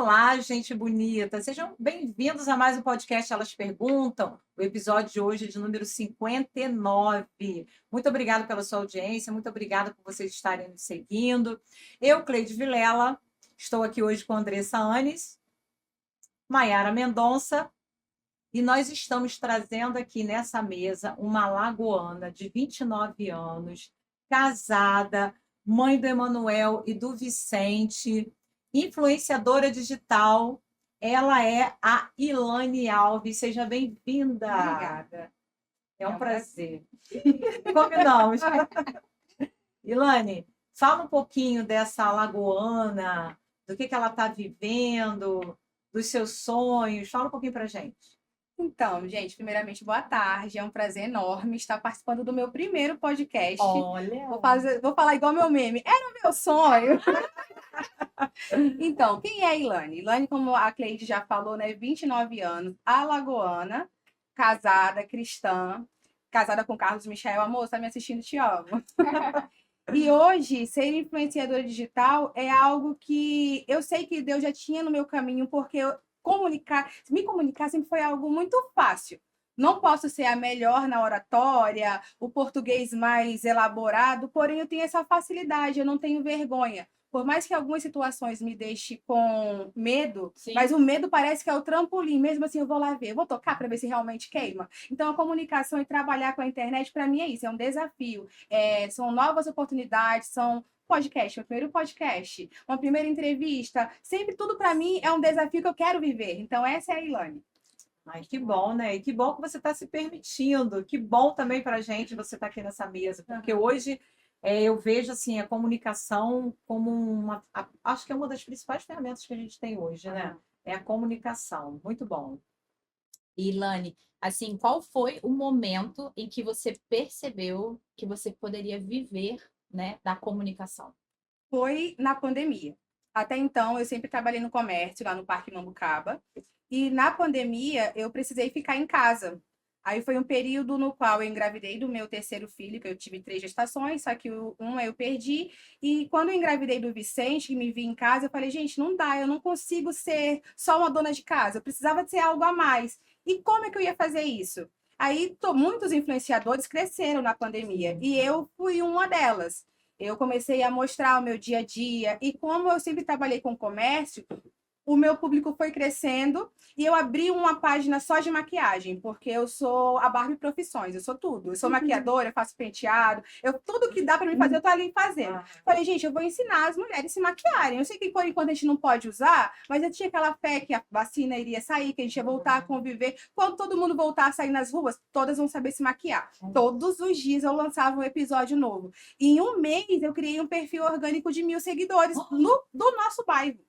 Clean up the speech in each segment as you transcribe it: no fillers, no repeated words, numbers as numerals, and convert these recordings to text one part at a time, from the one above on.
Olá, gente bonita. Sejam bem-vindos a mais um podcast Elas Perguntam. O episódio de hoje é de número 59. Muito obrigada pela sua audiência, muito obrigada por vocês estarem nos seguindo. Eu, Cleide Vilela, estou aqui hoje com Andressa Anes, Maiara Mendonça, e nós estamos trazendo aqui nessa mesa uma alagoana de 29 anos, casada, mãe do Emanuel e do Vicente, influenciadora digital. Ela é a Ilane Alves. Seja bem-vinda. Obrigada. É um prazer. Combinamos. Ilane, fala um pouquinho dessa alagoana, do que ela está vivendo, dos seus sonhos. Fala um pouquinho para a gente. Então, gente, primeiramente, boa tarde. É um prazer enorme estar participando do meu primeiro podcast. Olha! Vou falar igual meu meme. Era o meu sonho! Então, quem é a Ilane? Ilane, como a Cleide já falou, né? 29 anos, alagoana, casada, cristã, casada com Carlos Michael. Amor, tá me assistindo? Te amo. E hoje, ser influenciadora digital é algo que eu sei que Deus já tinha no meu caminho, porque me comunicar sempre foi algo muito fácil. Não posso ser a melhor na oratória, o português mais elaborado, porém eu tenho essa facilidade, eu não tenho vergonha. Por mais que algumas situações me deixem com medo, Sim. Mas o medo parece que é o trampolim. Mesmo assim, eu vou lá ver, eu vou tocar para ver se realmente queima. Então, a comunicação e trabalhar com a internet, para mim, é isso, é um desafio. São novas oportunidades, são podcast, meu primeiro podcast, uma primeira entrevista, sempre tudo para mim é um desafio que eu quero viver. Então, essa é a Ilane. Ai, que bom, né? E que bom que você está se permitindo. Que bom também para a gente você estar aqui nessa mesa, porque hoje eu vejo assim a comunicação como acho que é uma das principais ferramentas que a gente tem hoje, né? É a comunicação. Muito bom. Ilane, assim, qual foi o momento em que você percebeu que você poderia viver, né, da comunicação? Foi na pandemia. Até então, eu sempre trabalhei no comércio, lá no Parque Mambucaba. E na pandemia, eu precisei ficar em casa. Aí foi um período no qual eu engravidei do meu terceiro filho, que eu tive 3 gestações, só que uma eu perdi. E quando eu engravidei do Vicente, que me vi em casa, eu falei, gente, não dá, eu não consigo ser só uma dona de casa, eu precisava ser algo a mais. E como é que eu ia fazer isso? Aí, muitos influenciadores cresceram na pandemia, e eu fui uma delas. Eu comecei a mostrar o meu dia a dia, e como eu sempre trabalhei com comércio, o meu público foi crescendo e eu abri uma página só de maquiagem, porque eu sou a Barbie Profissões, eu sou tudo. Eu sou maquiadora, eu faço penteado, tudo que dá para mim fazer, eu tô ali fazendo. Falei, gente, eu vou ensinar as mulheres a se maquiarem. Eu sei que por enquanto a gente não pode usar, mas eu tinha aquela fé que a vacina iria sair, que a gente ia voltar a conviver. Quando todo mundo voltar a sair nas ruas, todas vão saber se maquiar. Todos os dias eu lançava um episódio novo. E em um mês eu criei um perfil orgânico de 1.000 seguidores do nosso bairro.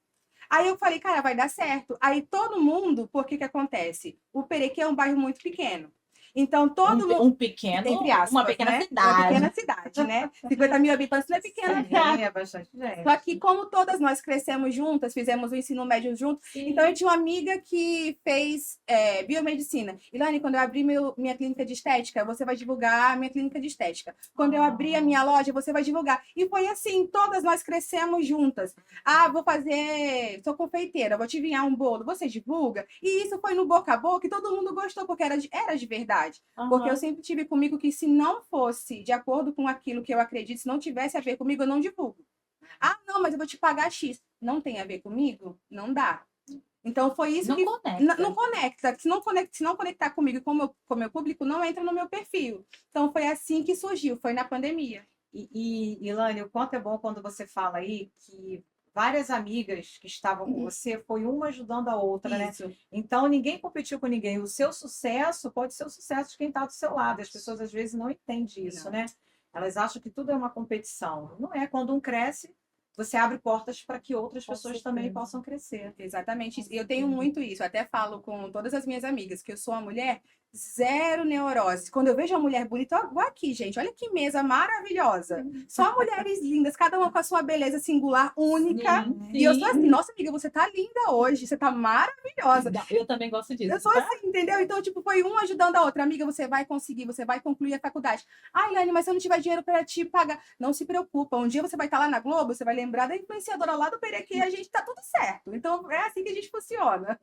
Aí eu falei, cara, vai dar certo. Aí todo mundo, por que acontece? O Perequê é um bairro muito pequeno. Então todo mundo. Um pequeno, entre aspas, uma pequena né? cidade. Uma pequena cidade, né? 50.000 habitantes não é pequena. Sim, é bastante gente. Só que como todas nós crescemos juntas, fizemos o ensino médio juntos, então eu tinha uma amiga que fez biomedicina. Ilane, quando eu abrir minha clínica de estética, você vai divulgar a minha clínica de estética. Quando eu abrir a minha loja, você vai divulgar. E foi assim, todas nós crescemos juntas. Ah, sou confeiteira, vou te enviar um bolo, você divulga? E isso foi no boca a boca e todo mundo gostou, porque era de verdade. Porque eu sempre tive comigo que se não fosse de acordo com aquilo que eu acredito, se não tivesse a ver comigo, eu não divulgo. Ah, não, mas eu vou te pagar X. Não tem a ver comigo? Não dá. Então foi isso Não que conecta. não conecta. Se não conectar comigo com o meu público, não entra no meu perfil. Então foi assim que surgiu, foi na pandemia. Ilane, o quanto é bom quando você fala aí que várias amigas que estavam com você, foi uma ajudando a outra, Isso. né? Então, ninguém competiu com ninguém. O seu sucesso pode ser o sucesso de quem está do seu lado. As pessoas, às vezes, não entendem isso, né? Elas acham que tudo é uma competição. Não é. Quando um cresce, você abre portas para que outras pessoas também possam crescer. Exatamente. E eu tenho muito isso. Eu até falo com todas as minhas amigas que eu sou uma mulher zero neurose. Quando eu vejo uma mulher bonita, igual aqui, gente, olha que mesa maravilhosa. Só mulheres lindas, cada uma com a sua beleza singular, única. Sim, E eu sou sim. assim, nossa amiga, você tá linda hoje, você tá maravilhosa. Eu também gosto disso. Eu sou assim, entendeu? Então, tipo, foi uma ajudando a outra. Amiga, você vai conseguir, você vai concluir a faculdade. Ai, Lani, mas se eu não tiver dinheiro para te pagar, não se preocupa. Um dia você vai estar lá na Globo, você vai lembrar da influenciadora lá do Perequê e a gente tá tudo certo. Então, é assim que a gente funciona.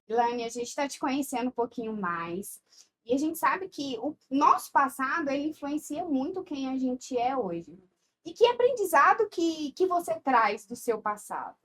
Lani, a gente está te conhecendo um pouquinho mais. E a gente sabe que o nosso passado, ele influencia muito quem a gente é hoje. E que aprendizado que você traz do seu passado?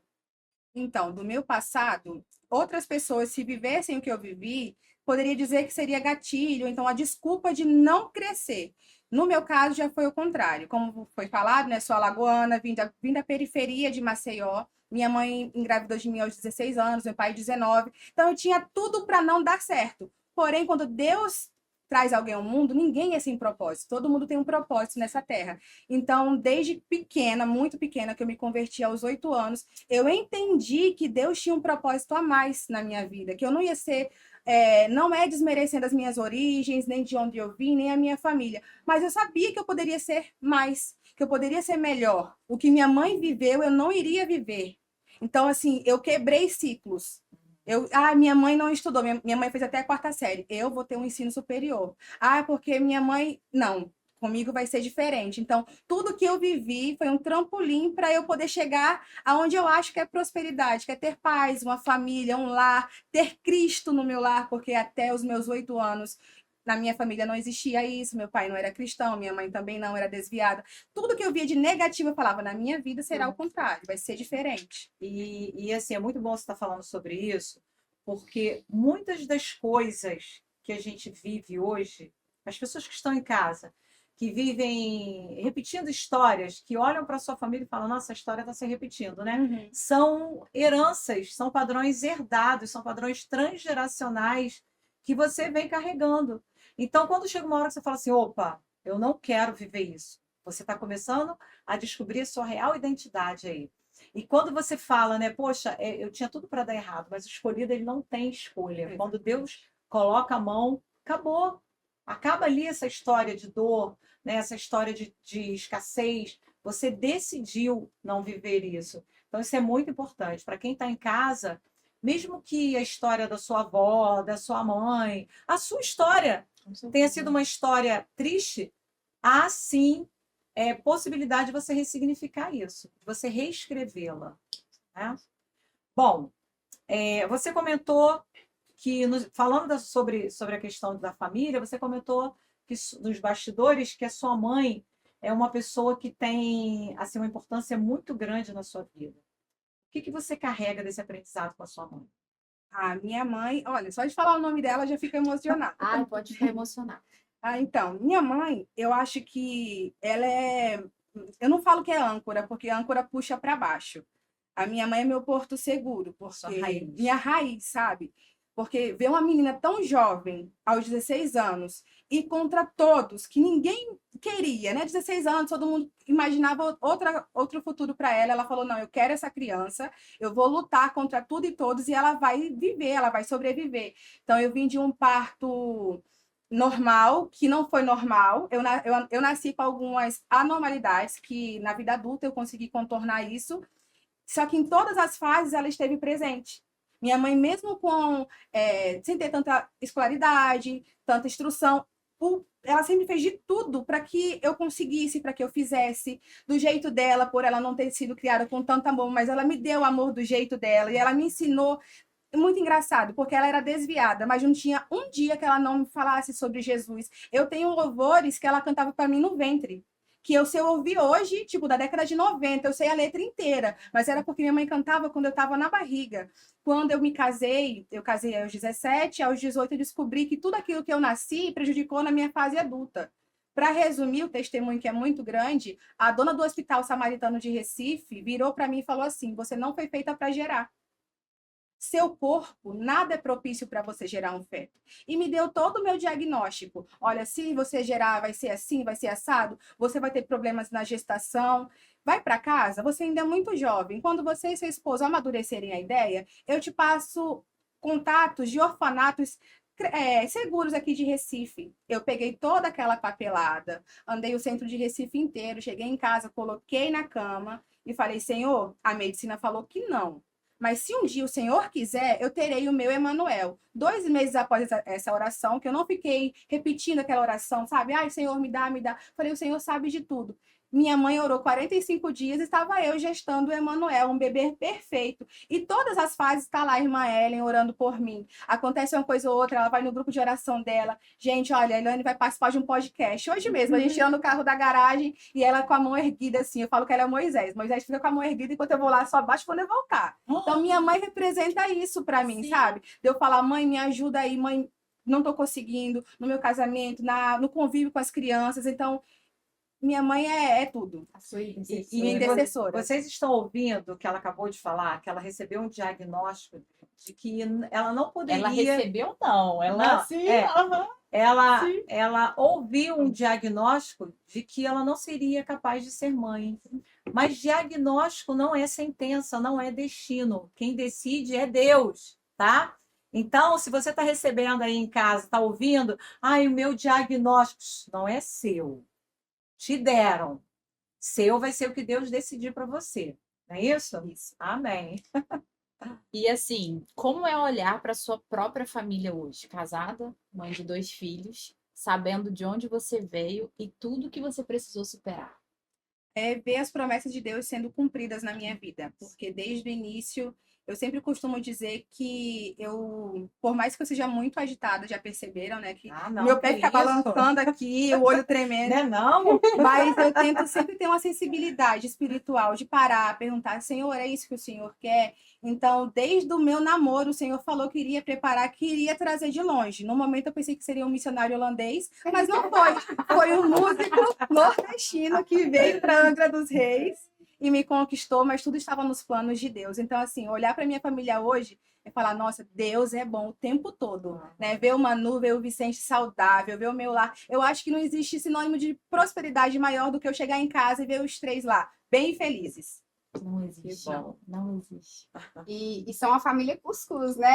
Então, do meu passado, outras pessoas, se vivessem o que eu vivi, poderia dizer que seria gatilho, então a desculpa de não crescer. No meu caso, já foi o contrário. Como foi falado, né? Sou alagoana, vim da periferia de Maceió. Minha mãe engravidou de mim aos 16 anos, meu pai 19. Então, eu tinha tudo para não dar certo. Porém, quando Deus traz alguém ao mundo, ninguém é sem propósito. Todo mundo tem um propósito nessa terra. Então, desde pequena, muito pequena, que eu me converti aos 8 anos, eu entendi que Deus tinha um propósito a mais na minha vida, que eu não ia ser, não é desmerecendo as minhas origens, nem de onde eu vim, nem a minha família, mas eu sabia que eu poderia ser mais, que eu poderia ser melhor. O que minha mãe viveu, eu não iria viver. Então, assim, eu quebrei ciclos. Minha mãe não estudou, minha mãe fez até a 4ª série. Eu vou ter um ensino superior. Porque minha mãe. Não, comigo vai ser diferente. Então, tudo que eu vivi foi um trampolim para eu poder chegar aonde eu acho que é prosperidade, que é ter paz, uma família, um lar, ter Cristo no meu lar, porque até os meus 8 anos. Na minha família não existia isso, meu pai não era cristão, minha mãe também não, era desviada. Tudo que eu via de negativo, eu falava, na minha vida será o contrário, vai ser diferente. E assim, é muito bom você estar falando sobre isso, porque muitas das coisas que a gente vive hoje, as pessoas que estão em casa, que vivem repetindo histórias, que olham para sua família e falam, nossa, a história está se repetindo, né? Uhum. São heranças, são padrões herdados, são padrões transgeracionais que você vem carregando. Então, quando chega uma hora que você fala assim, opa, eu não quero viver isso. Você está começando a descobrir a sua real identidade aí. E quando você fala, né, poxa, eu tinha tudo para dar errado, mas o escolhido ele não tem escolha. Quando Deus coloca a mão, acabou. Acaba ali essa história de dor, né, essa história de escassez. Você decidiu não viver isso. Então, isso é muito importante. Para quem está em casa, mesmo que a história da sua avó, da sua mãe, a sua história tenha sido uma história triste, há sim possibilidade de você ressignificar isso, de você reescrevê-la. Né? Bom, você comentou que, falando sobre a questão da família, você comentou que nos bastidores que a sua mãe é uma pessoa que tem assim, uma importância muito grande na sua vida. O que você carrega desse aprendizado com a sua mãe? A minha mãe, olha, só de falar o nome dela já fica emocionada. Ai, pode ficar emocionado. Então, minha mãe, eu acho que ela é. Eu não falo que é âncora, porque âncora puxa para baixo. A minha mãe é meu porto seguro, Sua porque raiz. minha raiz, sabe? Porque ver uma menina tão jovem, aos 16 anos, e contra todos, que ninguém queria, né? 16 anos, todo mundo imaginava outro futuro para ela. Ela falou: não, eu quero essa criança, eu vou lutar contra tudo e todos, e ela vai viver, ela vai sobreviver. Então, eu vim de um parto normal, que não foi normal. Eu nasci com algumas anormalidades, que na vida adulta eu consegui contornar isso. Só que em todas as fases ela esteve presente. Minha mãe, mesmo sem ter tanta escolaridade, tanta instrução, ela sempre fez de tudo para que eu conseguisse, para que eu fizesse do jeito dela, por ela não ter sido criada com tanto amor, mas ela me deu o amor do jeito dela e ela me ensinou. Muito engraçado, porque ela era desviada, mas não tinha um dia que ela não me falasse sobre Jesus. Eu tenho louvores que ela cantava para mim no ventre, que se eu ouvir hoje, tipo, da década de 90, eu sei a letra inteira, mas era porque minha mãe cantava quando eu estava na barriga. Quando eu casei aos 17, aos 18 eu descobri que tudo aquilo que eu nasci prejudicou na minha fase adulta. Para resumir o testemunho, que é muito grande, a dona do Hospital Samaritano de Recife virou para mim e falou assim: você não foi feita para gerar. Seu corpo, nada é propício para você gerar um feto. E me deu todo o meu diagnóstico. Olha, se você gerar, vai ser assim, vai ser assado, você vai ter problemas na gestação. Vai para casa, você ainda é muito jovem. Quando você e seu esposo amadurecerem a ideia, eu te passo contatos de orfanatos seguros aqui de Recife. Eu peguei toda aquela papelada, andei o centro de Recife inteiro, cheguei em casa, coloquei na cama e falei, Senhor, a medicina falou que não. Mas se um dia o Senhor quiser, eu terei o meu Emanuel. 2 meses após essa oração, que eu não fiquei repetindo aquela oração, sabe? Ai, Senhor, me dá, me dá. Falei, o Senhor sabe de tudo. Minha mãe orou 45 dias e estava eu gestando o Emanuel, um bebê perfeito. E todas as fases está lá a irmã Ellen orando por mim. Acontece uma coisa ou outra, ela vai no grupo de oração dela. Gente, olha, a Elaine vai participar de um podcast. Hoje mesmo, a gente tirando o carro da garagem e ela com a mão erguida assim. Eu falo que ela é Moisés. Moisés fica com a mão erguida enquanto eu vou lá só abaixo quando eu voltar. Então, minha mãe representa isso para mim, Sim. sabe? De eu falar, mãe, me ajuda aí, mãe, não tô conseguindo no meu casamento, no convívio com as crianças. Então, minha mãe é tudo. A sua E intercessora. minha intercessora. Vocês estão ouvindo o que ela acabou de falar, que ela recebeu um diagnóstico de que ela não poderia. Ela recebeu, não. Ela Não, sim. é. Aham. Sim. Ela ouviu um diagnóstico de que ela não seria capaz de ser mãe. Mas diagnóstico não é sentença, não é destino. Quem decide é Deus, tá? Então, se você está recebendo aí em casa, está ouvindo, o meu diagnóstico não é seu. Te deram. Seu vai ser o que Deus decidir para você. Não é isso? Isso. Amém. E assim, como é olhar para sua própria família hoje? Casada, mãe de 2 filhos, sabendo de onde você veio e tudo que você precisou superar. É ver as promessas de Deus sendo cumpridas na minha vida, porque desde o início eu sempre costumo dizer que por mais que eu seja muito agitada, já perceberam, né, que Não, meu pé que fica isso? balançando aqui, o olho tremendo, Não? mas eu tento sempre ter uma sensibilidade espiritual de parar, perguntar, Senhor, é isso que o Senhor quer? Então, desde o meu namoro, o Senhor falou que iria preparar, que iria trazer de longe. No momento eu pensei que seria um missionário holandês, mas não foi. Foi um músico nordestino que veio para Angra dos Reis e me conquistou, mas tudo estava nos planos de Deus. Então, assim, olhar para minha família hoje é falar, nossa, Deus é bom o tempo todo, né? Ver o Manu, ver o Vicente saudável, ver o meu lar. Eu acho que não existe sinônimo de prosperidade maior do que eu chegar em casa e ver os 3 lá, bem felizes. Não existe. Que bom. Não existe. E são a família Cuscuz, né?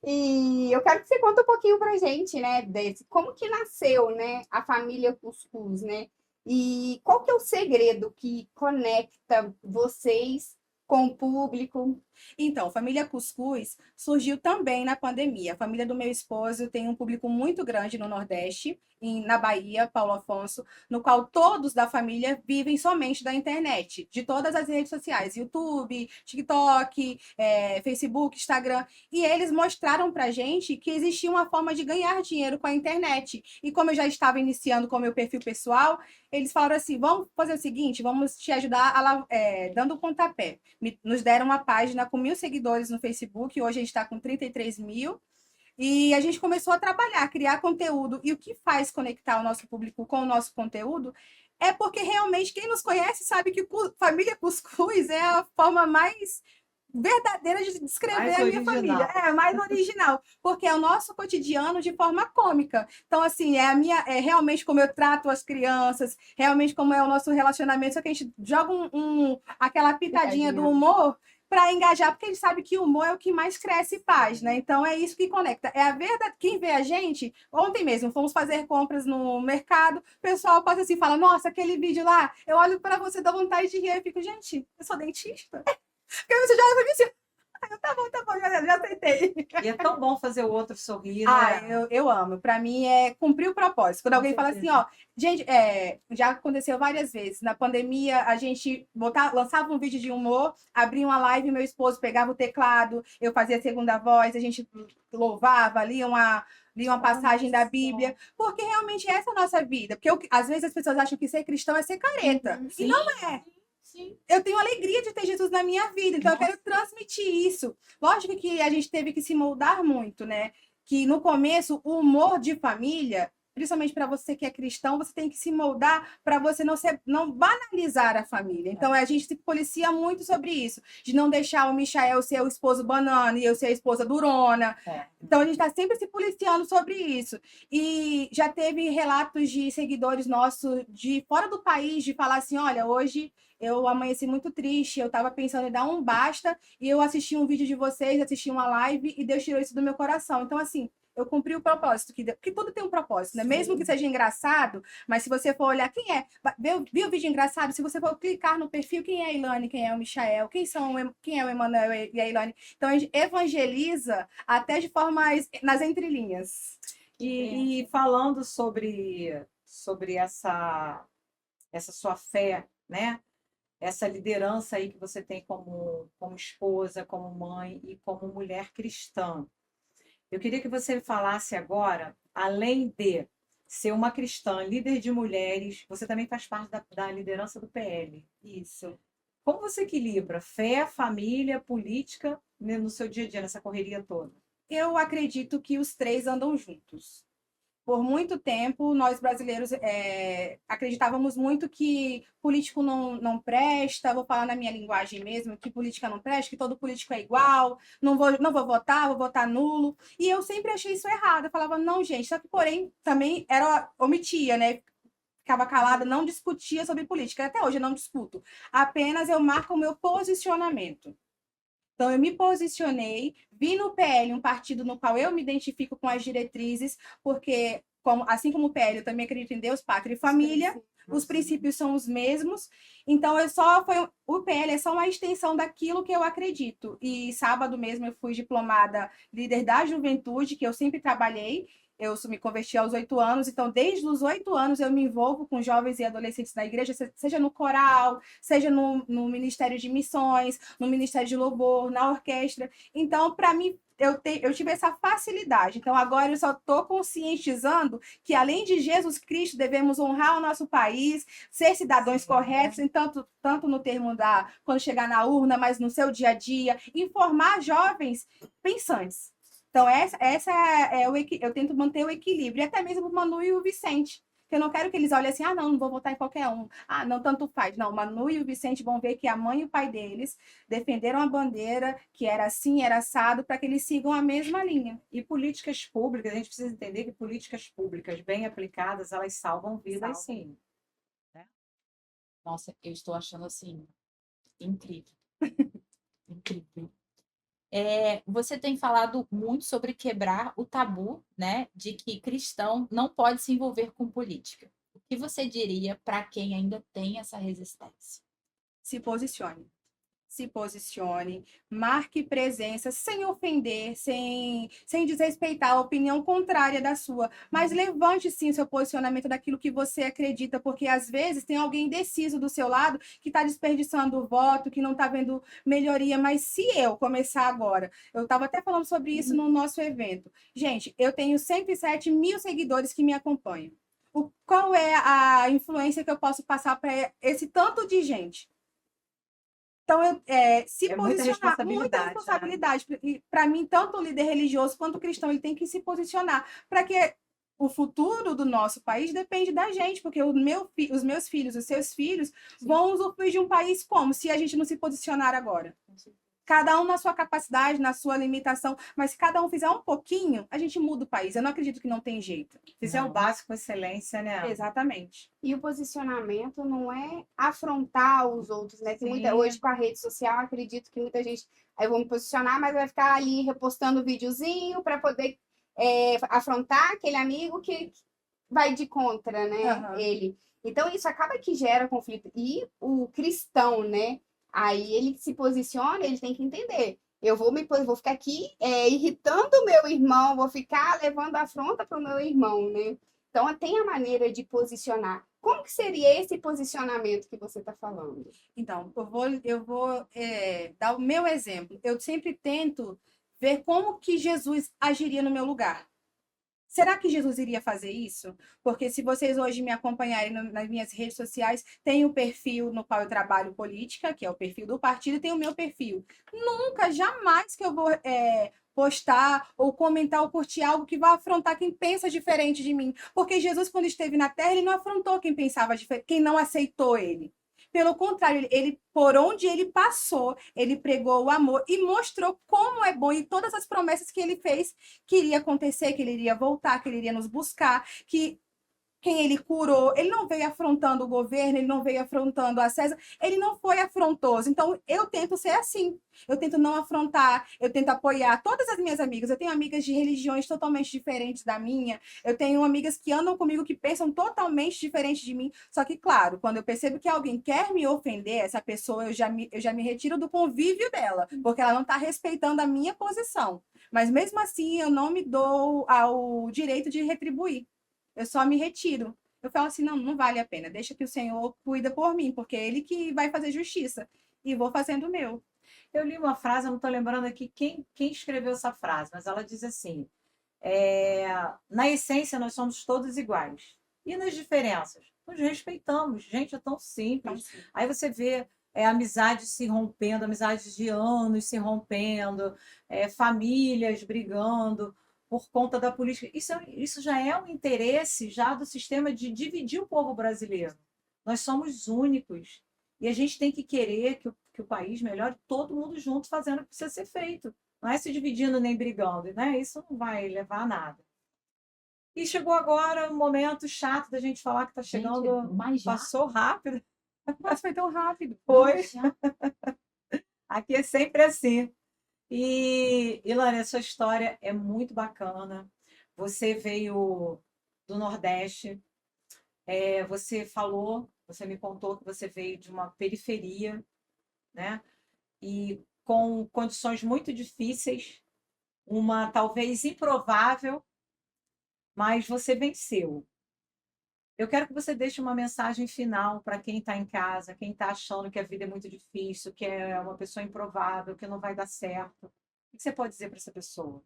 E eu quero que você conte um pouquinho pra gente, né, como que nasceu, né, a família Cuscuz, né? E qual que é o segredo que conecta vocês com o público? Então, Família Cuscuz surgiu também na pandemia. A família do meu esposo tem um público muito grande no Nordeste, na Bahia, Paulo Afonso, no qual todos da família vivem somente da internet, de todas as redes sociais, YouTube, TikTok, Facebook, Instagram. E eles mostraram pra gente que existia uma forma de ganhar dinheiro com a internet. E como eu já estava iniciando com o meu perfil pessoal, eles falaram assim, vamos fazer o seguinte, vamos te ajudar dando um pontapé. Nos deram uma página com 1.000 seguidores no Facebook, hoje a gente está com 33 mil, e a gente começou a trabalhar, criar conteúdo, e o que faz conectar o nosso público com o nosso conteúdo é porque realmente quem nos conhece sabe que Família Cuscuz é a forma mais verdadeira de descrever Mais a minha original. família. É, mais original, porque é o nosso cotidiano de forma cômica. Então, assim, é realmente como eu trato as crianças, realmente como é o nosso relacionamento, só que a gente joga aquela pitadinha do humor para engajar, porque a gente sabe que o humor é o que mais cresce página. Então, é isso que conecta. É a verdade. Quem vê a gente, ontem mesmo, fomos fazer compras no mercado, o pessoal passa assim, fala, nossa, aquele vídeo lá, eu olho para você, dá vontade de rir, eu fico, gente, eu sou dentista. Porque você já olha pra mim assim, tá bom, já aceitei. E é tão bom fazer o outro sorrir, né? Eu amo. Pra mim é cumprir o propósito. Quando alguém fala assim, ó, gente, já aconteceu várias vezes. Na pandemia, a gente lançava um vídeo de humor, abria uma live, meu esposo pegava o teclado, eu fazia a segunda voz, a gente louvava, lia uma passagem da Bíblia, porque realmente essa é a nossa vida. Porque às vezes as pessoas acham que ser cristão é ser careta. E Sim. não é. Sim. Eu tenho alegria de ter Jesus na minha vida, então eu quero transmitir isso. Lógico que a gente teve que se moldar muito, né? Que no começo, o humor de família, principalmente para você que é cristão, você tem que se moldar para você não banalizar a família. Então a gente se policia muito sobre isso, de não deixar o Michael ser o esposo banana e eu ser a esposa durona. Então a gente está sempre se policiando sobre isso. E já teve relatos de seguidores nossos de fora do país de falar assim, olha, hoje eu amanheci muito triste, eu estava pensando em dar um basta, e eu assisti um vídeo de vocês, assisti uma live, e Deus tirou isso do meu coração. Então, assim, eu cumpri o propósito que deu. Porque tudo tem um propósito, né? Mesmo que seja engraçado, mas se você for olhar quem é, viu o vídeo engraçado? Se você for clicar no perfil, quem é a Ilane, quem é o Michael, quem é o Emanuel e a Ilane. Então, a gente evangeliza até de formas nas entrelinhas. E falando sobre essa sua fé, né? Essa liderança aí que você tem como esposa, como mãe e como mulher cristã. Eu queria que você falasse agora, além de ser uma cristã, líder de mulheres, você também faz parte da liderança do PL. Isso. Como você equilibra fé, família, política, né, no seu dia a dia, nessa correria toda? Eu acredito que os três andam juntos. Por muito tempo, nós brasileiros acreditávamos muito que político não presta, vou falar na minha linguagem mesmo, que política não presta, que todo político é igual, não vou votar, vou votar nulo. E eu sempre achei isso errado. Eu falava, não, gente, só que porém também omitia, né? Ficava calada, não discutia sobre política. Até hoje eu não discuto. Apenas eu marco o meu posicionamento. Então, eu me posicionei, vi no PL um partido no qual eu me identifico com as diretrizes, porque, assim como o PL, eu também acredito em Deus, pátria e família, os princípios são os mesmos. Então, o PL é só uma extensão daquilo que eu acredito. E sábado mesmo eu fui diplomada líder da juventude, que eu sempre trabalhei. Eu me converti aos 8 anos, então desde os 8 anos eu me envolvo com jovens e adolescentes da igreja, seja no coral, seja no Ministério de Missões, no Ministério de Louvor, na orquestra. Então, para mim, eu tive essa facilidade. Então, agora eu só estou conscientizando que, além de Jesus Cristo, devemos honrar o nosso país, ser cidadãos corretos, tanto no termo quando chegar na urna, mas no seu dia a dia, informar jovens pensantes. Então, eu tento manter o equilíbrio, e até mesmo o Manu e o Vicente, que eu não quero que eles olhem assim, não vou votar em qualquer um, não, tanto faz. Não, o Manu e o Vicente vão ver que a mãe e o pai deles defenderam a bandeira, que era assim, era assado, para que eles sigam a mesma linha. E políticas públicas, a gente precisa entender que políticas públicas bem aplicadas, elas salvam vidas, sim. Nossa, eu estou achando assim, incrível. Incrível. Você tem falado muito sobre quebrar o tabu, né, de que cristão não pode se envolver com política. O que você diria para quem ainda tem essa resistência? Se posicione. Se posicione, marque presença sem ofender, sem desrespeitar a opinião contrária da sua, mas levante sim o seu posicionamento daquilo que você acredita, porque às vezes tem alguém indeciso do seu lado que está desperdiçando o voto, que não está vendo melhoria, mas se eu começar agora, eu estava até falando sobre isso no nosso evento. Gente, eu tenho 107 mil seguidores que me acompanham. Qual é a influência que eu posso passar para esse tanto de gente? Então, se posicionar, muita responsabilidade. Né? E para mim, tanto o líder religioso quanto o cristão, ele tem que se posicionar, para que o futuro do nosso país depende da gente, porque os meus filhos, os seus filhos, vão usufruir de um país como? Se a gente não se posicionar agora. Cada um na sua capacidade, na sua limitação, mas se cada um fizer um pouquinho, a gente muda o país. Eu não acredito que não tem jeito. Fizer o básico com excelência, né? Exatamente. E o posicionamento não é afrontar os outros, né? Tem hoje com a rede social, acredito que muita gente. Aí eu vou me posicionar, mas vai ficar ali repostando videozinho para poder afrontar aquele amigo que vai de contra, né? Ele. Então isso acaba que gera conflito. E o cristão, né? Aí ele se posiciona, ele tem que entender. Eu vou ficar aqui irritando o meu irmão, vou ficar levando afronta para o meu irmão, né? Então, tem a maneira de posicionar. Como que seria esse posicionamento que você está falando? Então, eu vou dar o meu exemplo. Eu sempre tento ver como que Jesus agiria no meu lugar. Será que Jesus iria fazer isso? Porque se vocês hoje me acompanharem nas minhas redes sociais, tem o perfil no qual eu trabalho política, que é o perfil do partido, e tem o meu perfil. Nunca, jamais que eu vou postar ou comentar ou curtir algo que vai afrontar quem pensa diferente de mim. Porque Jesus, quando esteve na Terra, ele não afrontou quem pensava diferente, quem não aceitou ele. Pelo contrário, ele, por onde ele passou, ele pregou o amor e mostrou como é bom, e todas as promessas que ele fez que iria acontecer, que ele iria voltar, que ele iria nos buscar, que quem ele curou, ele não veio afrontando o governo, ele não veio afrontando a César, ele não foi afrontoso. Então, eu tento ser assim. Eu tento não afrontar, eu tento apoiar todas as minhas amigas. Eu tenho amigas de religiões totalmente diferentes da minha, eu tenho amigas que andam comigo que pensam totalmente diferente de mim. Só que, claro, quando eu percebo que alguém quer me ofender, essa pessoa, eu já me retiro do convívio dela, porque ela não está respeitando a minha posição. Mas mesmo assim, eu não me dou ao direito de retribuir. Eu só me retiro. Eu falo assim, não, não vale a pena. Deixa que o Senhor cuida por mim, porque é Ele que vai fazer justiça. E vou fazendo o meu. Eu li uma frase, eu não estou lembrando aqui quem escreveu essa frase, mas ela diz assim: na essência, nós somos todos iguais. E nas diferenças? Nos respeitamos. Gente, é tão simples. Então, Aí você vê amizades se rompendo, amizades de anos se rompendo, famílias brigando por conta da política. Isso já é um interesse já do sistema de dividir o povo brasileiro. Nós somos únicos. E a gente tem que querer que o país melhore todo mundo junto fazendo o que precisa ser feito. Não é se dividindo nem brigando, né? Isso não vai levar a nada. E chegou agora o momento chato da gente falar que está chegando. Gente, mas já? Passou rápido. nossa, foi tão rápido. Foi. Mas já? Aqui é sempre assim. E, Ilane, a sua história é muito bacana. Você veio do Nordeste. Você me contou que você veio de uma periferia, né? E com condições muito difíceis, uma talvez improvável, mas você venceu. Eu quero que você deixe uma mensagem final para quem está em casa, quem está achando que a vida é muito difícil, que é uma pessoa improvável, que não vai dar certo. O que você pode dizer para essa pessoa? O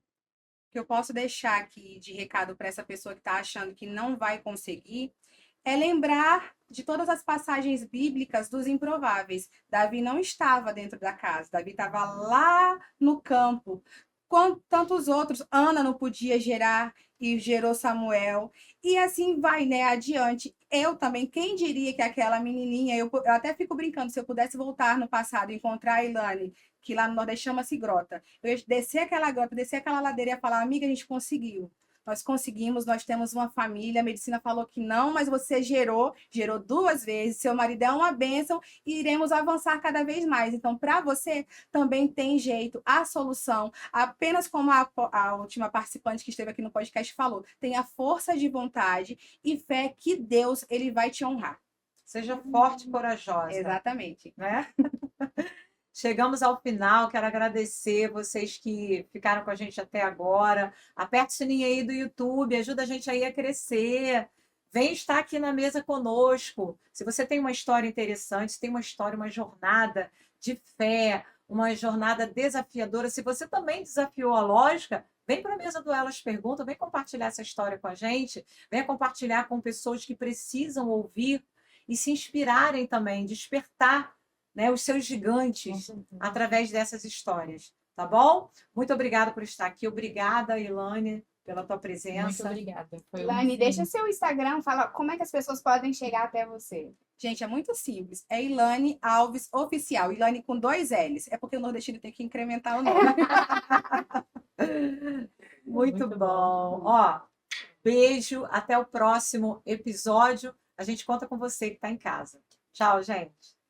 que eu posso deixar aqui de recado para essa pessoa que está achando que não vai conseguir é lembrar de todas as passagens bíblicas dos improváveis. Davi não estava dentro da casa, Davi estava lá no campo. Quanto tantos outros, Ana não podia gerar e gerou Samuel. E assim vai, né, adiante. Eu também, quem diria que aquela menininha, eu até fico brincando, se eu pudesse voltar no passado e encontrar a Ilane, que lá no Nordeste chama-se grota, eu ia descer aquela grota, descer aquela ladeira e ia falar, amiga, a gente conseguiu. Nós conseguimos, nós temos uma família. A medicina falou que não, mas você gerou 2 vezes. Seu marido é uma bênção e iremos avançar cada vez mais. Então, para você também tem jeito, a solução. Apenas como a última participante que esteve aqui no podcast falou, tenha força de vontade e fé que Deus ele vai te honrar. Seja forte e corajosa. Exatamente. Né? Chegamos ao final, quero agradecer vocês que ficaram com a gente até agora. Aperta o sininho aí do YouTube, ajuda a gente aí a crescer. Vem estar aqui na mesa conosco. Se você tem uma história interessante, se tem uma história, uma jornada de fé, uma jornada desafiadora, se você também desafiou a lógica, vem para a mesa do Elas Perguntam, vem compartilhar essa história com a gente, venha compartilhar com pessoas que precisam ouvir e se inspirarem também, despertar, né, os seus gigantes através dessas histórias, tá bom? Muito obrigada por estar aqui. Obrigada, Ilane, pela tua Muito presença. obrigada. Foi Ilane, deixa seu Instagram, fala como é que as pessoas podem chegar até você. Gente, é muito simples. É Ilane Alves Oficial. Ilane com 2 L's. É porque o nordestino tem que incrementar o nome. Muito bom. Ó, beijo, até o próximo episódio. A gente conta com você que está em casa. Tchau, gente.